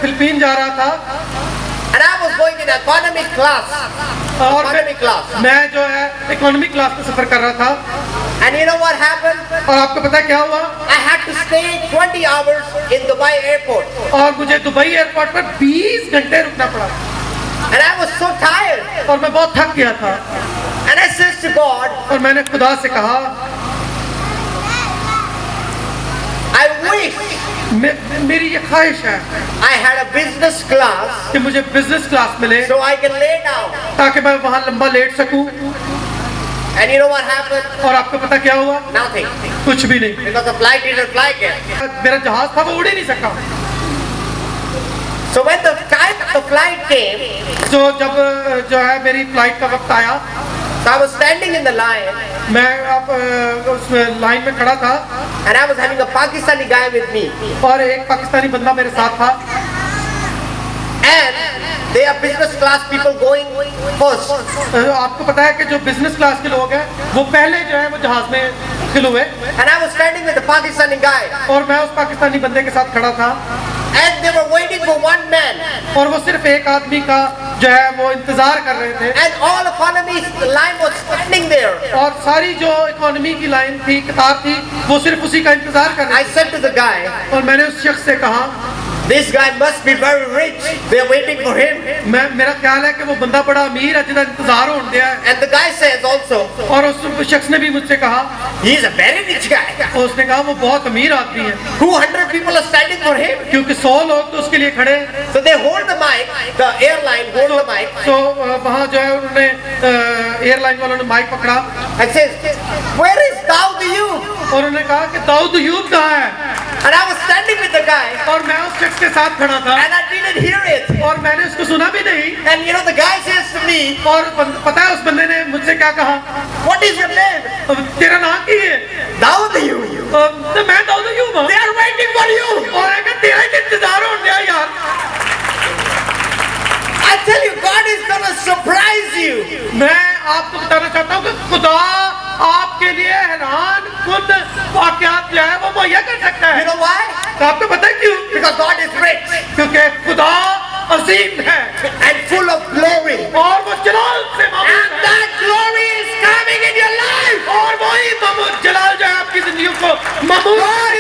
Philippine जा रहा था and I was going in economy class. और Economy class. मैं जो है इकोनॉमी क्लास में सफर कर रहा था And you know what happened? और आपको पता है क्या हुआ I had to stay 20 hours in Dubai airport. और मुझे दुबई एयरपोर्ट पर 20 घंटे रुकना पड़ा And I was so tired. और मैं बहुत थक गया था And I said to God, और मैंने खुदा से कहा I wish मेरी ये ख्वाहिश है I had a business class कि मुझे बिजनेस क्लास मिले so I can lay down. ताकि मैं वहाँ लंबा लेट सकूं And you know what happened? और आपको पता क्या हुआ Nothing. कुछ भी नहीं Because the flight didn't fly again. मेरा जहाज था वो उड़ ही नहीं सका So when the time the flight came, जो जब जो है मेरी फ्लाइट का वक्त आया so I was standing in the line मैं आप उस लाइन में खड़ा था and I was having a Pakistani guy with me. और एक पाकिस्तानी बंदा मेरे साथ था And they are business class people going first. आपको पता है कि जो बिजनेस क्लास के लोग हैं वो पहले जो है वो जहाज में खिल हुए And I was standing with the Pakistani guy. और मैं उस पाकिस्तानी बंदे के साथ खड़ा था And they were waiting for one man. और वो सिर्फ एक आदमी का जो है वो इंतजार कर रहे थे And all economy line was standing there. और सारी जो इकोनॉमी की लाइन थी कतार थी वो सिर्फ उसी का इंतजार कर रहे I said to the guy, थे और मैंने उस शख्स से कहा this guy must be very rich. They are waiting for him. मेरा ख्याल है कि वो बंदा बड़ा अमीर है जिसका इंतजार होने दिया है And the guy says also, और उस शख्स ने भी मुझसे कहा he is a very rich guy. और उसने कहा वो बहुत अमीर आदमी है 200 people are standing for him. क्योंकि 100 लोग तो उसके लिए खड़े हैं So they hold the mic. The airline hold the mic. तो वहाँ जो है उन्होंने एयरलाइन वालों ने माइक पकड़ा And says, where is Daud Ayub? और उन्होंने कहा कि दाऊद अय्यूब कहाँ है And I was standing with the guy. और मैं उस शख्स के साथ खड़ा था And I didn't hear it. और मैंने उसको सुना भी नहीं And you know the guy says to me, और पता है उस बंदे ने मुझसे क्या कहा what is your name? तेरा नाम की है Daud Ayub. तो मैं दाऊद अय्यूब हूँ They are waiting for you. और मैं कहा, तेरा ही इंतजार हो गया यार I tell you, God is gonna surprise you. मैं आपको बताना चाहता हूँ कि खुदा आपके लिए हैरान कुन वाकयात जो है वो मुहैया कर सकता You है know why? तो आपको पता है क्यों Because God is rich क्योंकि खुदा अजीम है and full of glory. और वो जलाल से And मामूर है that glory is coming in your life. और वही जलाल जो है आपकी जिंदगी को मामूर God